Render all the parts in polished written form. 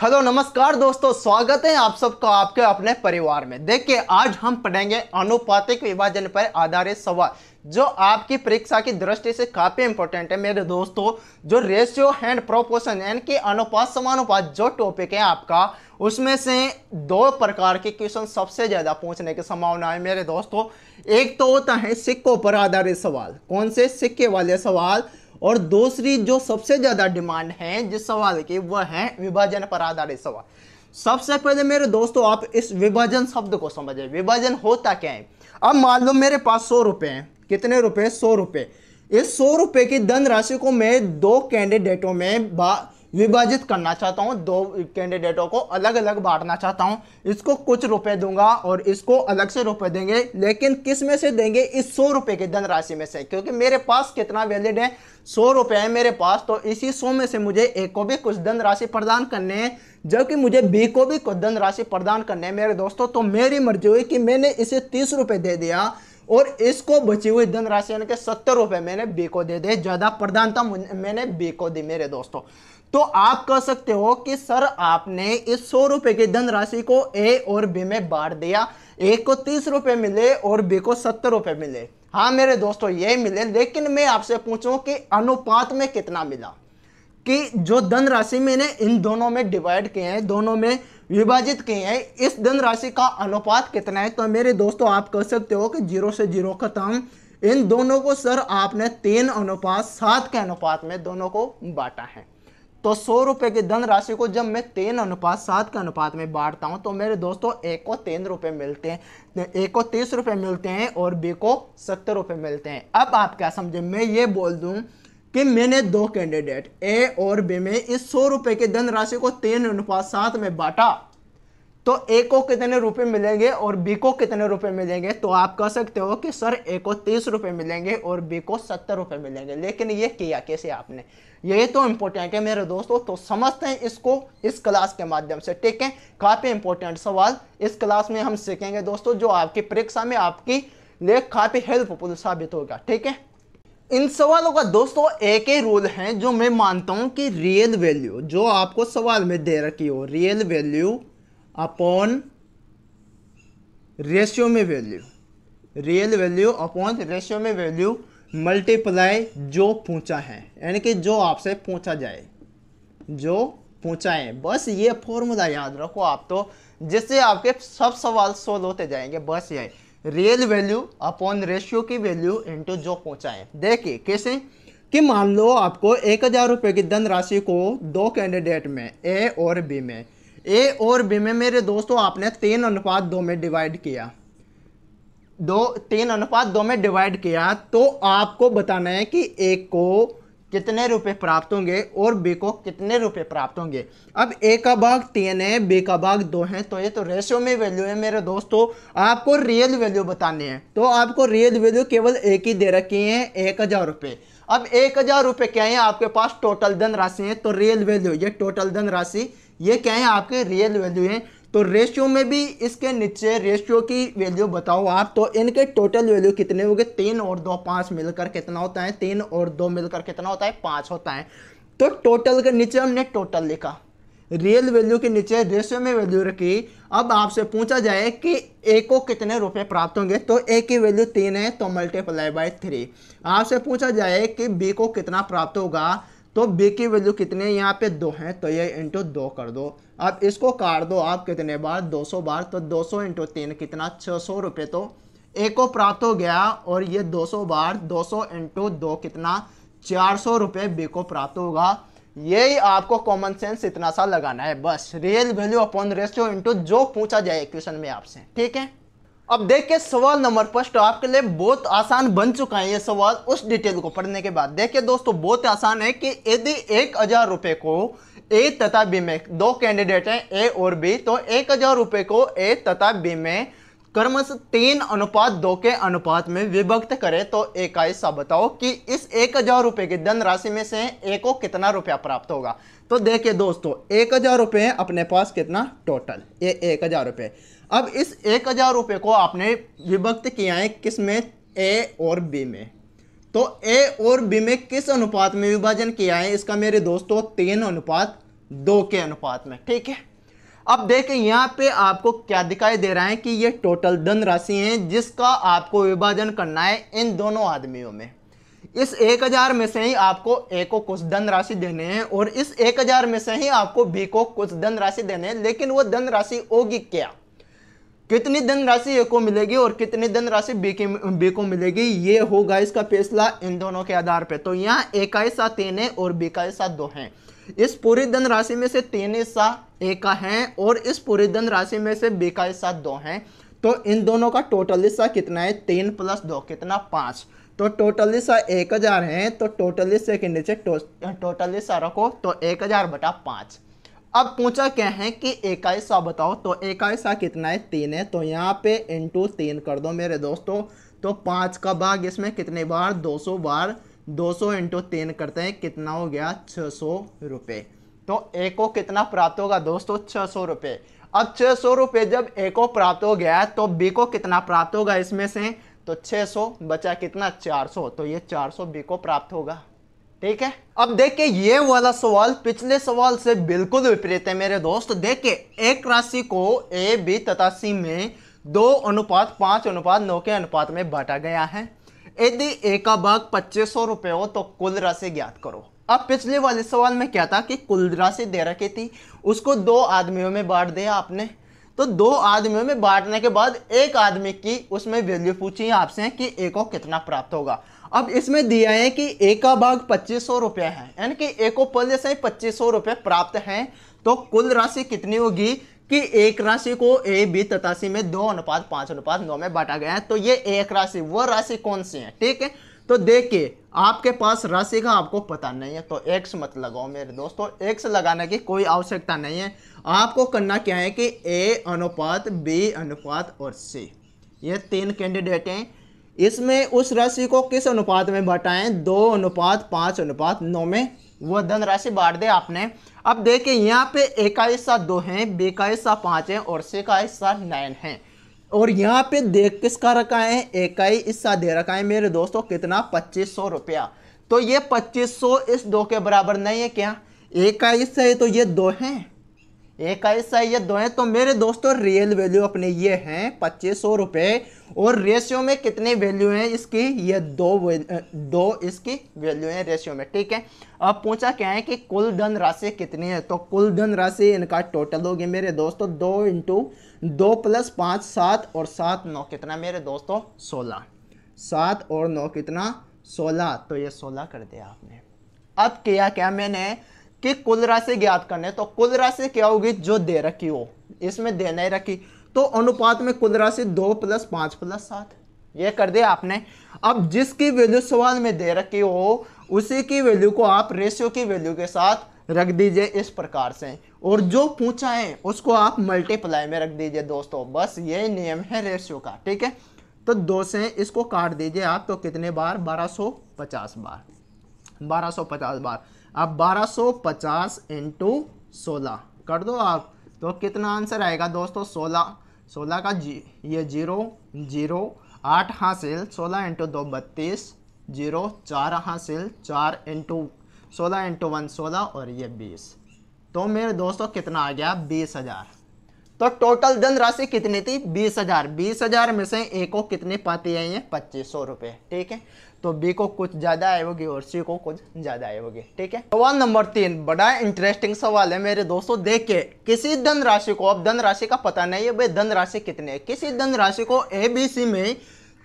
Hello नमस्कार दोस्तों, स्वागत है आप सबका आपके अपने परिवार में। देखिए, आज हम पढ़ेंगे अनुपातिक विभाजन पर आधारित सवाल जो आपकी परीक्षा की दृष्टि से काफी इंपॉर्टेंट है मेरे दोस्तों। जो रेशियो एंड प्रोपोर्शन यानी कि अनुपात समानुपात जो टॉपिक है आपका, उसमें से दो प्रकार के क्वेश्चन सबसे ज्यादा पूछने की संभावना है मेरे दोस्तों। एक तो होता है सिक्कों पर आधारित सवाल, कौन से सिक्के वाले सवाल, और दूसरी जो सबसे ज्यादा डिमांड है जिस सवाल की वह है विभाजन पर आधारित सवाल। सबसे पहले मेरे दोस्तों आप इस विभाजन शब्द को समझे। विभाजन होता क्या है? अब मान लो मेरे पास 100 रुपए हैं। कितने रुपए? 100 रुपए। इस 100 रुपए की धनराशि को मैं दो कैंडिडेटों में विभाजित करना चाहता हूं। दो कैंडिडेटों को अलग अलग बांटना चाहता हूं। इसको कुछ रुपए दूंगा और इसको अलग से रुपए देंगे, लेकिन किस में से देंगे? इस 100 रुपए की धनराशि में से, क्योंकि मेरे पास कितना वैलिड है? 100 रुपए है मेरे पास, तो इसी 100 में से मुझे ए को भी कुछ धनराशि प्रदान करने हैं, जबकि मुझे बी को भी कुछ धनराशि प्रदान करने हैं मेरे दोस्तों। तो मेरी मर्जी हुई कि मैंने इसे 30 रुपए दे दिया और इसको बची हुई धनराशि यानी कि 70 रुपए मैंने बी को दे दिए। ज्यादा प्रधानता मैंने बी को दी मेरे दोस्तों। तो आप कह सकते हो कि सर आपने इस 100 रुपए की धनराशि को ए और बी में बांट दिया। ए को 30 रुपए मिले और बी को 70 रुपए मिले। हाँ मेरे दोस्तों ये मिले, लेकिन मैं आपसे पूछूं कि अनुपात में कितना मिला? कि जो धनराशि मैंने इन दोनों में डिवाइड किए हैं, दोनों में विभाजित किए हैं, इस धनराशि का अनुपात कितना है? तो मेरे दोस्तों आप कह सकते हो कि 0 से 0 खत्म। इन दोनों को सर आपने 3:7 के अनुपात में दोनों को बांटा है। तो 100 रुपए की धनराशि को जब मैं 3:7 के अनुपात में बांटता हूं तो मेरे दोस्तों ए को 3 रुपए मिलते हैं, ए को 30 रुपए मिलते हैं और बी को 70 रुपए मिलते हैं। अब आप क्या समझे? मैं ये बोल दूं कि मैंने दो कैंडिडेट ए और बी में इस 100 रुपए की धनराशि को 3:7 में बांटा, तो ए को कितने रुपए मिलेंगे और बी को कितने रुपए मिलेंगे? तो आप कह सकते हो कि सर ए को 30 रुपए मिलेंगे और बी को 70 रुपए मिलेंगे। लेकिन ये किया कैसे आपने? यही तो इंपॉर्टेंट है मेरे दोस्तों। तो समझते हैं इसको इस क्लास के माध्यम से, ठीक है। काफी इंपॉर्टेंट सवाल इस क्लास में हम सीखेंगे दोस्तों, जो आपकी परीक्षा में आपकी लिए काफी हेल्पफुल साबित होगा, ठीक है। इन सवालों का दोस्तों एक ही रूल है जो मैं मानता हूं कि रियल वैल्यू जो आपको सवाल में दे रखी हो, रियल वैल्यू अपॉन रेशियो में value, real value upon ratio में वैल्यू मल्टीप्लाई जो पूछा है, यानी कि जो आपसे पूछा जाए, जो पूछा है। बस ये फॉर्मूला याद रखो आप, तो जिससे आपके सब सवाल सोल्व होते जाएंगे। बस ये रियल वैल्यू अपॉन रेशियो की वैल्यू इनटू जो पूछा है। देखिए कैसे कि मान लो आपको 1000 रुपए की धनराशि को दो कैंडिडेट में ए और बी में, ए और बी में मेरे दोस्तों आपने 3:2 में डिवाइड किया, 3:2 में डिवाइड किया, तो आपको बताना है कि ए को कितने रुपए प्राप्त होंगे और बी को कितने रुपए प्राप्त होंगे। अब ए का भाग 3 है, बी का भाग 2 है, तो ये तो रेशियो में वैल्यू है मेरे दोस्तों। आपको रियल वैल्यू बतानी है, तो आपको रियल वैल्यू केवल एक ही दे रखी है, 1000 रुपए। अब 1000 रुपए क्या है आपके पास? टोटल धनराशि है। तो रियल वैल्यू ये टोटल धनराशि, ये क्या है? आपके रियल वैल्यू है। तो रेशियो में भी इसके नीचे रेशियो की वैल्यू बताओ आप, तो इनके टोटल वैल्यू कितने होंगे? 3 और 2 5 मिलकर कितना होता है? 3 और 2 मिलकर कितना होता है? 5 होता है। तो टोटल के नीचे हमने टोटल लिखा, रियल वैल्यू के नीचे रेशियो में वैल्यू रखी। अब आपसे पूछा जाए कि ए को कितने रुपए प्राप्त होंगे, तो ए की वैल्यू 3 है, तो मल्टीप्लाई बाय 3। आपसे पूछा जाए कि बी को कितना प्राप्त होगा, तो बी की वैल्यू कितने? यहाँ पे 2 है, तो ये इंटू 2 कर दो। अब इसको काट दो आप कितने बार? 200 बार। तो 200 इंटू 3 कितना? 600 रुपये तो ए को प्राप्त हो गया, और ये 200 बार 200 इंटू 2 कितना? 400 रुपये बी को प्राप्त होगा। यही आपको कॉमन सेंस इतना सा लगाना है, बस real value upon ratio into जो पूछा जाए क्वेश्चन में आपसे, ठीक है। अब देखिए सवाल नंबर फर्स्ट आपके लिए बहुत आसान बन चुका है ये सवाल उस डिटेल को पढ़ने के बाद। देखिए दोस्तों बहुत आसान है कि यदि 1000 रुपए को ए तथा बी में, दो कैंडिडेट हैं ए और बी, तो 1000 रुपए को ए तथा बी में क्रमशः 3:2 के अनुपात में विभक्त करें, तो ए का हिस्सा बताओ कि इस 1000 रुपए की धनराशि में से ए को कितना रुपया प्राप्त होगा। तो देखिए दोस्तों 1000 रुपए अपने पास कितना टोटल? ये 1000 रुपए। अब इस 1000 रुपए को आपने विभक्त किया है किस में? ए और बी में। तो ए और बी में किस अनुपात में विभाजन किया है इसका मेरे दोस्तों? 3:2 2 के अनुपात में, ठीक है। अब देखें यहाँ पे आपको क्या दिखाई दे रहा है कि ये टोटल धनराशि है जिसका आपको विभाजन करना है इन दोनों आदमियों में। इस 1000 में से ही आपको ए को कुछ धनराशि देने हैं और इस 1000 में से ही आपको बी को कुछ धनराशि देने हैं, लेकिन वो धनराशि होगी क्या, कितनी धनराशि ए को मिलेगी और कितनी धनराशि बी को मिलेगी, ये होगा इसका फैसला इन दोनों के आधार पे। तो यहाँ ए का हिस्सा 3 है और बी का हिस्सा 2 है। इस पूरी धनराशि में से 3 हिस्सा ए का है और इस पूरी धनराशि में से बी का हिस्सा 2 है। तो इन दोनों का टोटल हिस्सा कितना है, 3 + 2 कितना, 5। तो टोटल हिस्सा 1000 है, तो टोटल हिस्से के नीचे टोटल हिस्सा रखो, तो 1000/5। अब पूछा क्या है कि ए का हिस्सा बताओ, तो ए का हिस्सा कितना है, 3 है। तो यहाँ पे × 3 कर दो मेरे दोस्तों। तो 5 का भाग इसमें कितने बार, 200 बार। 200 × 3 करते हैं, कितना हो गया, 600 रुपये। तो ए को कितना प्राप्त होगा दोस्तों, 600 रुपये। अब 600 रुपये जब ए को प्राप्त हो गया तो बी को कितना प्राप्त होगा इसमें से, तो 600 बचा कितना, 400। तो ये 400 बी को प्राप्त होगा, ठीक है। अब देखिए ये वाला सवाल पिछले सवाल से बिल्कुल विपरीत है मेरे दोस्त। देखिए एक राशि को ए बी तथा सी में 2:5:9 के अनुपात में बांटा गया है। यदि ए का भाग 2500 रुपये हो तो कुल राशि ज्ञात करो। अब पिछले वाले सवाल में क्या था कि कुल राशि दे रखी थी, उसको 2 आदमियों में बांट दिया आपने। तो 2 आदमियों में बांटने के बाद एक आदमी की उसमें वैल्यू पूछी आपसे कि ए को कितना प्राप्त होगा। अब इसमें दिया है कि ए का भाग 2500 रुपये है, यानी कि ए को पहले से ही 2500 रुपये प्राप्त है। तो कुल राशि कितनी होगी कि एक राशि को ए बी तथा सी में 2:5:9 में बांटा गया है। तो ये एक राशि, वो राशि कौन सी है, ठीक है। तो देखिए आपके पास राशि का आपको पता नहीं है तो x मत लगाओ मेरे दोस्तों, x लगाने की कोई आवश्यकता नहीं है। आपको करना क्या है कि a अनुपात b अनुपात और c, ये 3 कैंडिडेट हैं। इसमें उस राशि को किस अनुपात में बांटा है, 2:5:9 में वो धनराशि बांट दे आपने। अब देखिए यहाँ पे ए का हिस्सा 2 है, बी का हिस्सा 5 है और सी का हिस्सा 9 है। और यहाँ पे देख किसका रखा है, ए का ही हिस्सा दे रखा है मेरे दोस्तों, कितना, 2500 रुपया। तो ये 2500 इस 2 के बराबर नहीं है क्या, ए का हिस्सा है तो ये 2 है, ए का हिस्सा ये 2 है। तो मेरे दोस्तों रियल वैल्यू अपने ये हैं 2500 रुपये और रेशियो में कितनी वैल्यू है इसकी, ये 2 इसकी वैल्यू है रेशियो में, ठीक है। अब पूछा क्या है कि कुल धन राशि कितनी है, तो कुल धन राशि इनका टोटल होगी मेरे दोस्तों 2 × 2 + 5 7 और 7 9 कितना मेरे दोस्तों, 16। 7 और 9 कितना, 16। तो ये 16 कर दिया आपने। अब किया क्या मैंने कि कुल राशि ज्ञात करने, तो कुल राशि क्या होगी, जो दे रखी हो, इसमें दे नहीं रखी तो अनुपात में कुल राशि 2 + 5 + 7, ये कर दिया आपने। अब जिसकी वैल्यू सवाल में दे रखी हो उसी की वैल्यू को आप रेशियो की वैल्यू के साथ रख दीजिए इस प्रकार से, और जो पूछा है उसको आप मल्टीप्लाई में रख दीजिए दोस्तों। बस ये नियम है रेशियो का, ठीक है। तो 2 से इसको काट दीजिए आप, तो कितने बार, 1250 बार, 1250 बार। अब 1250 × 16 कर दो आप, तो कितना आंसर आएगा दोस्तों, 16 का ये 0 0 8 हासिल, 16 × 2 32, 0 4 हासिल, 4 × 16 × 1 16 और ये 20। तो मेरे दोस्तों कितना आ गया, 20,000। तो टोटल धन राशि कितनी थी, 20,000। 20,000 में से ए को कितनी पाती है, ये 2500 रुपये, ठीक है। तो बी को कुछ ज़्यादा आई होगी और सी को कुछ ज़्यादा आई होगी, ठीक है। सवाल नंबर 3 बड़ा इंटरेस्टिंग सवाल है मेरे दोस्तों। देखिए किसी धन राशि को, अब धन राशि का पता नहीं है भाई धन राशि कितनी है, किसी धन राशि को ए बी सी में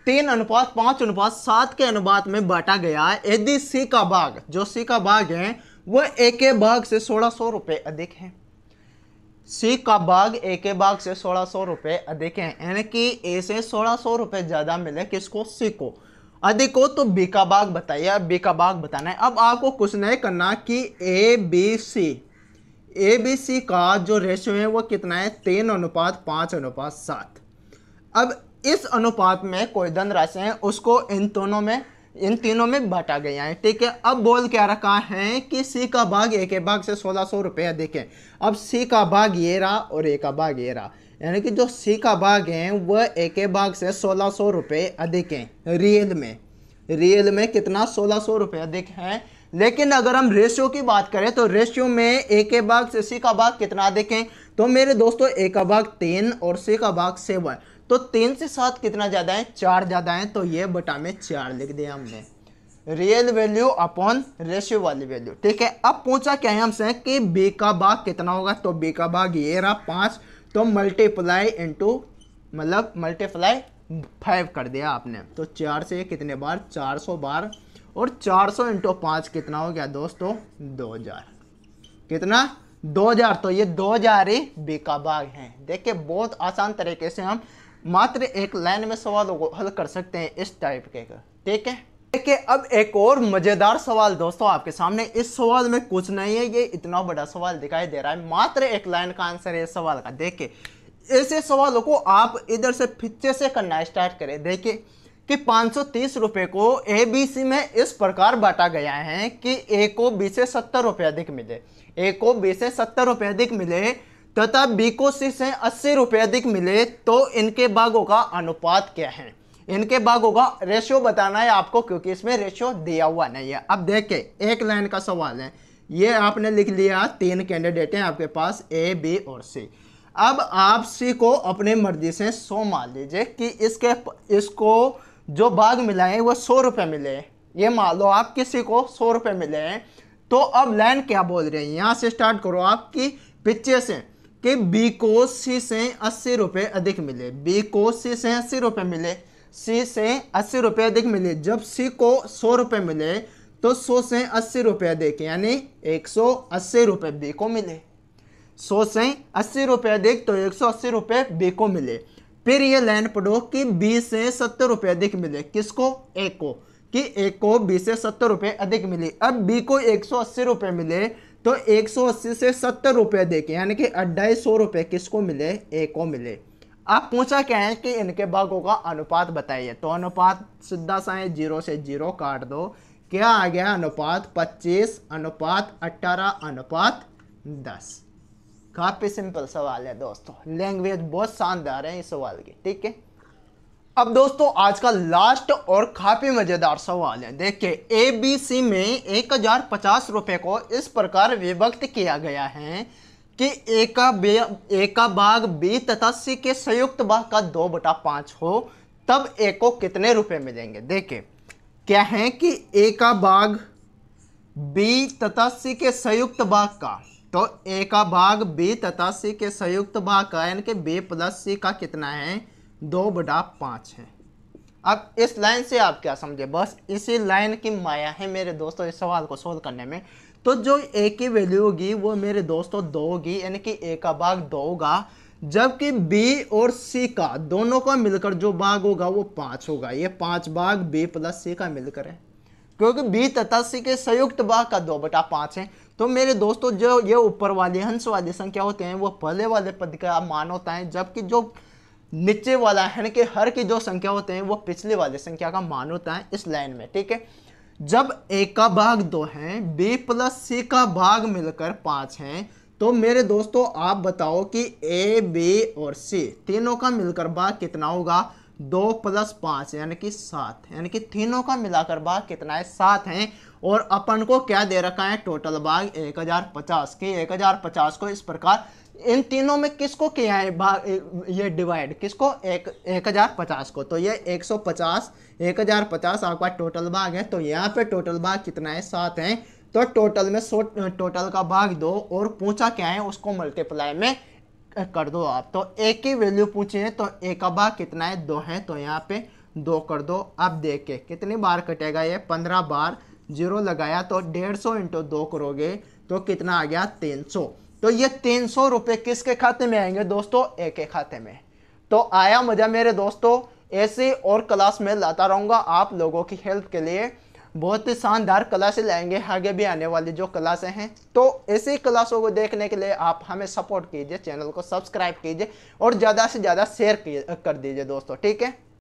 3:5:7 के अनुपात में बांटा गया है। यदि सी का भाग, जो सी का भाग है वह ए के भाग से 1600 रुपये अधिक है। सी का भाग ए के भाग से 1600 रुपये अधिक है, यानी कि ए से 1600 रुपये ज़्यादा मिले किसको, सी को। अधिक हो तो बी का भाग बताइए, अब बी का भाग बताना है। अब आपको कुछ नहीं करना कि ए बी सी का जो रेशियो है वो कितना है, 3:5:7। अब इस अनुपात में कोई धन राशि है उसको इन तीनों में बांटा गया है, ठीक है। अब बोल क्या रखा है कि सी का भाग ए के भाग से 1600 रुपये अधिक है। अब सी का भाग ये रहा और ए का भाग ये रहा, यानी कि जो सी का भाग है वह ए के भाग से 1600 रुपये अधिक है। रियल में कितना, 1600 रुपये अधिक है। लेकिन अगर हम रेशियो की बात करें तो रेशियो में ए के भाग से सी का भाग कितना देखें तो मेरे दोस्तों ए का भाग 3 और सी का भाग 7, तो 3 से 7 कितना ज़्यादा है, 4 ज़्यादा है, तो ये बटा में 4 लिख दिया हमने, रियल वैल्यू अपॉन रेशियो वाली वैल्यू। ठीक है, अब पूछा क्या है हमसे कि बी का भाग कितना होगा, तो बी का भाग ये रहा 5, तो मल्टीप्लाई इंटू मतलब मल्टीप्लाई 5 कर दिया आपने, तो 4 से कितने बार, 400 बार, और 400 इंटू 5 कितना हो गया दोस्तों, 2000, कितना 2000, तो ये 2000 ही बी का भाग है। देखिए बहुत आसान तरीके से हम मात्र एक लाइन में सवालों को हल कर सकते हैं इस टाइप के। ठीक है, देखिए अब एक और मजेदार सवाल दोस्तों आपके सामने, इस सवाल में कुछ नहीं है, ये इतना बड़ा सवाल दिखाई दे रहा है, मात्र एक लाइन का आंसर है इस सवाल का। देखिए ऐसे सवालों को आप इधर से फिर से करना स्टार्ट करें। देखिए कि 530 रुपए को ए बी सी में इस प्रकार बांटा गया है कि ए को बी से 70 रुपए अधिक मिले, ए को बी से 70 रुपए अधिक मिले तथा बी को सी से 80 रुपए अधिक मिले, तो इनके भागों का अनुपात क्या है, इनके भागों का रेशियो बताना है आपको, क्योंकि इसमें रेशियो दिया हुआ नहीं है। अब देखिए एक लाइन का सवाल है, ये आपने लिख लिया, 3 कैंडिडेट हैं आपके पास ए बी और सी। अब आप सी को अपने मर्जी से 100 मान लीजिए कि इसको जो भाग मिला है वो 100 रुपये मिले, ये मान लो आप किसी को 100 रुपये मिले हैं, तो अब लाइन क्या बोल रही है, यहाँ से स्टार्ट करो आपकी पीछे से कि बी को सी से 80 रुपये अधिक मिले, बी को सी से 80 रुपये मिले, सी से 80 रुपये अधिक मिले। जब सी को 100 रुपये मिले तो 100 से 80 रुपये अधिक यानी 180 रुपये बी को मिले, 100 से 80 रुपये अधिक तो 180 रुपये बी को मिले। फिर ये लाइन पढ़ो कि बी से 70 रुपये अधिक मिले, किसको, ए को, कि ए को बी से 70 रुपये अधिक मिली। अब बी को 180 रुपये मिले तो 180 से 70 रुपये अधिक यानी कि 250 रुपये किसको मिले, ए को मिले। अब पूछा क्या है कि इनके भागों का अनुपात बताइए, तो अनुपात सीधा सा है, 0 से 0 काट दो, क्या आ गया अनुपात 25 अनुपात 18 अनुपात 10। काफी सिंपल सवाल है दोस्तों, लैंग्वेज बहुत शानदार है इस सवाल की। ठीक है, अब दोस्तों आज का लास्ट और काफी मजेदार सवाल है। देखिए ए बी सी में 1050 रुपए को इस प्रकार विभक्त किया गया है कि ए का भाग बी तथा सी के संयुक्त भाग का 2/5 हो, तब ए को कितने रुपए मिलेंगे। देखिए क्या है कि ए का भाग बी तथा सी के संयुक्त भाग का, तो ए का भाग बी तथा सी के संयुक्त भाग का यानी कि बी प्लस सी का कितना है, 2/5 है। अब इस लाइन से आप क्या समझे, बस इसी लाइन की माया है मेरे दोस्तों इस सवाल को सोल्व करने में। तो जो ए की वैल्यू होगी वो मेरे दोस्तों 2 होगी, यानी कि ए का भाग 2 होगा, जबकि बी और सी का दोनों का मिलकर जो भाग होगा वो 5 होगा। ये 5 भाग बी प्लस सी का मिलकर है, क्योंकि बी तथा सी के संयुक्त भाग का 2/5 है। तो मेरे दोस्तों जो ये ऊपर वाली हंस वाली संख्या होते हैं वो पहले वाले पद का मान होता है, जबकि जो नीचे वाला है कि हर की जो संख्या होते हैं वो पिछले वाली संख्या का मान होता है इस लाइन में। ठीक है, जब ए का भाग 2 है, बी प्लस सी का भाग मिलकर 5 है, तो मेरे दोस्तों आप बताओ कि ए बी और सी तीनों का मिलकर भाग कितना होगा, 2 + 5 यानी कि 7, यानी कि तीनों का मिलाकर भाग कितना है, 7 है। और अपन को क्या दे रखा है, टोटल भाग 1050 की, 1050 को इस प्रकार इन तीनों में किसको किया है भाग, ये डिवाइड किसको, 1050 को, तो ये 150 1050 आपका टोटल भाग है। तो यहाँ पे टोटल भाग कितना है, 7 है, तो टोटल में टोटल का भाग 2 और पूछा क्या है उसको मल्टीप्लाई में कर दो आप। तो ए की वैल्यू पूछी है तो ए का भाग कितना है, 2 है, तो यहाँ पे 2 कर दो। अब देखिए कितनी बार कटेगा, ये 15 बार, 0 लगाया तो 150 × 2 करोगे तो कितना आ गया, 300। तो ये 300 रुपये किसके खाते में आएंगे दोस्तों, ए के खाते में। तो आया मजा मेरे दोस्तों, ऐसे और क्लास में लाता रहूँगा आप लोगों की हेल्प के लिए, बहुत ही शानदार क्लासें लाएंगे आगे भी आने वाली जो क्लासें हैं। तो ऐसी क्लासों को देखने के लिए आप हमें सपोर्ट कीजिए, चैनल को सब्सक्राइब कीजिए और ज़्यादा से ज़्यादा शेयर कर दीजिए दोस्तों। ठीक है।